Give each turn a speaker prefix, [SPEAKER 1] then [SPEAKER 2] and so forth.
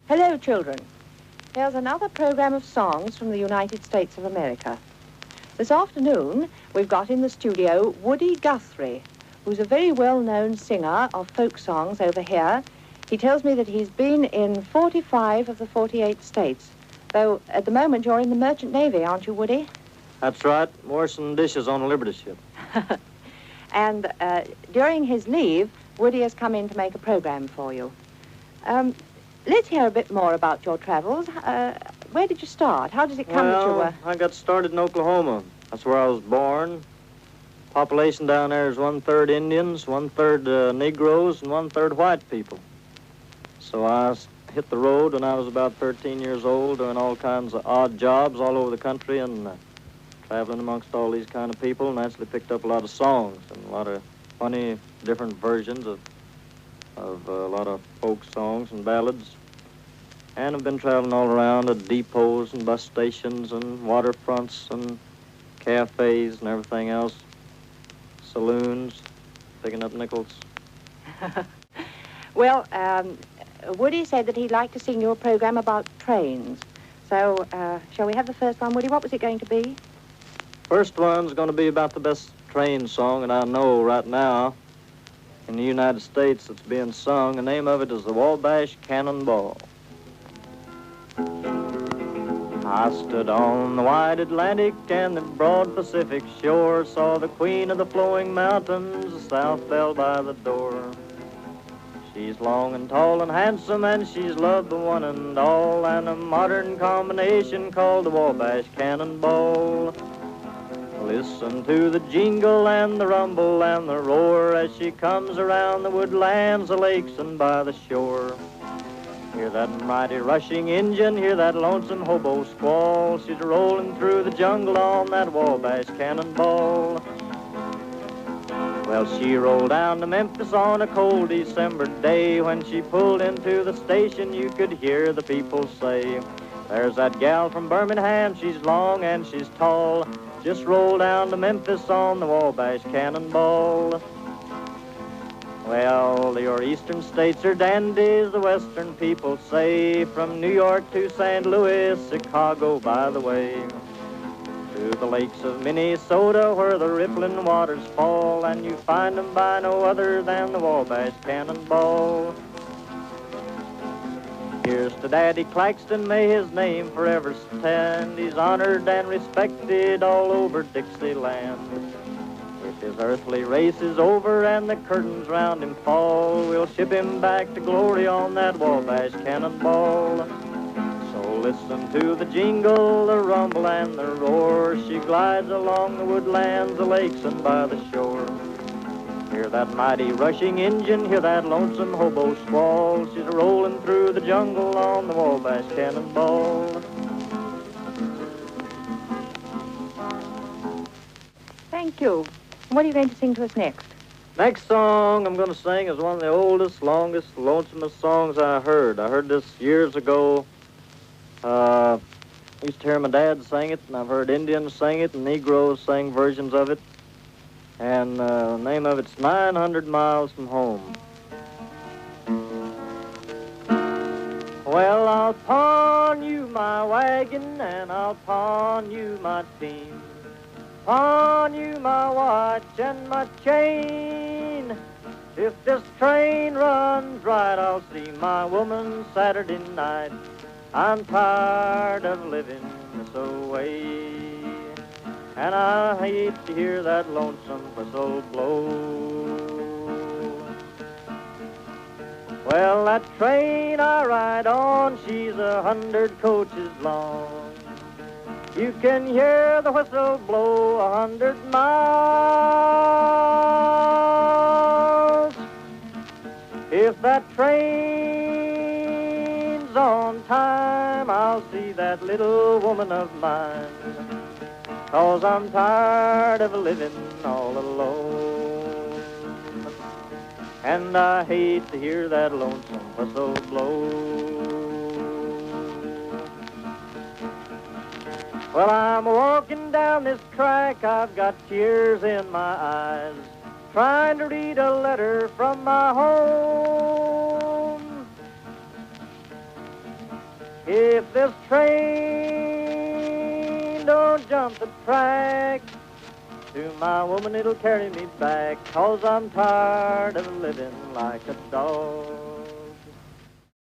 [SPEAKER 1] Hello, children. Here's another program of songs from the United States of America. This afternoon, we've got in the studio Woody Guthrie, who's a very well-known singer of folk songs over here. He tells me that he's been in 45 of the 48 states, though at the moment you're in the Merchant Navy, aren't you, Woody?
[SPEAKER 2] That's right. Washing dishes on a Liberty ship.
[SPEAKER 1] And during his leave, Woody has come in to make a program for you. Let's hear a bit more about your travels. Where did you start? How did it come that you were...
[SPEAKER 2] I got started in Oklahoma. That's where I was born. Population down there is 1/3 Indians, 1/3 Negroes, and 1/3 white people. So I hit the road when I was about 13 years old, doing all kinds of odd jobs all over the country and traveling amongst all these kind of people, and actually picked up a lot of songs and a lot of funny, different versions of a lot of folk songs and ballads. And I've been traveling all around at depots and bus stations and waterfronts and cafes and everything else, saloons, picking up nickels.
[SPEAKER 1] Well, Woody said that he'd like to sing you a program about trains. So, shall we have the first one, Woody? What was it going to be?
[SPEAKER 2] First one's going to be about the best train song that I know right now in the United States that's being sung. The name of it is the Wabash Cannonball. I stood on the wide Atlantic and the broad Pacific shore, saw the queen of the flowing mountains, the South Belle by the door. She's long and tall and handsome, and she's loved the one and all, and a modern combination called the Wabash Cannonball. Listen to the jingle and the rumble and the roar as she comes around the woodlands, the lakes, and by the shore. Hear that mighty rushing engine, hear that lonesome hobo squall. She's rolling through the jungle on that Wabash Cannonball. Well, she rolled down to Memphis on a cold December day. When she pulled into the station, you could hear the people say, "There's that gal from Birmingham, she's long and she's tall. Just rolled down to Memphis on the Wabash Cannonball." Well, your eastern states are dandies, the western people say, from New York to St. Louis, Chicago by the way. To the lakes of Minnesota where the rippling waters fall, and you find them by no other than the Wabash Cannonball. Here's to Daddy Claxton, may his name forever stand. He's honored and respected all over Dixieland. If his earthly race is over and the curtains round him fall, we'll ship him back to glory on that Wabash Cannonball. So listen to the jingle, the rumble, and the roar. She glides along the woodlands, the lakes, and by the shore. Hear that mighty rushing engine, hear that lonesome hobo squall. She's rolling through the jungle on the Wabash Cannonball.
[SPEAKER 1] Thank you. What are you going to sing to us next?
[SPEAKER 2] Next song I'm going to sing is one of the oldest, longest, lonesomest songs I heard. I heard this years ago. I used to hear my dad sing it, and I've heard Indians sing it, and Negroes sing versions of it. And the name of it's 900 Miles from Home. Well, I'll pawn you my wagon, and I'll pawn you my team. Pawn you my watch and my chain. If this train runs right, I'll see my woman Saturday night. I'm tired of living this way, and I hate to hear that lonesome whistle blow. Well, that train I ride on, she's 100 coaches long. You can hear the whistle blow 100 miles. If that train's on time, I'll see that little woman of mine. 'Cause I'm tired of living all alone, and I hate to hear that lonesome whistle blow. Well, I'm walking down this track, I've got tears in my eyes, trying to read a letter from my home. If this train don't jump the track, to my woman it'll carry me back, 'cause I'm tired of living like a dog.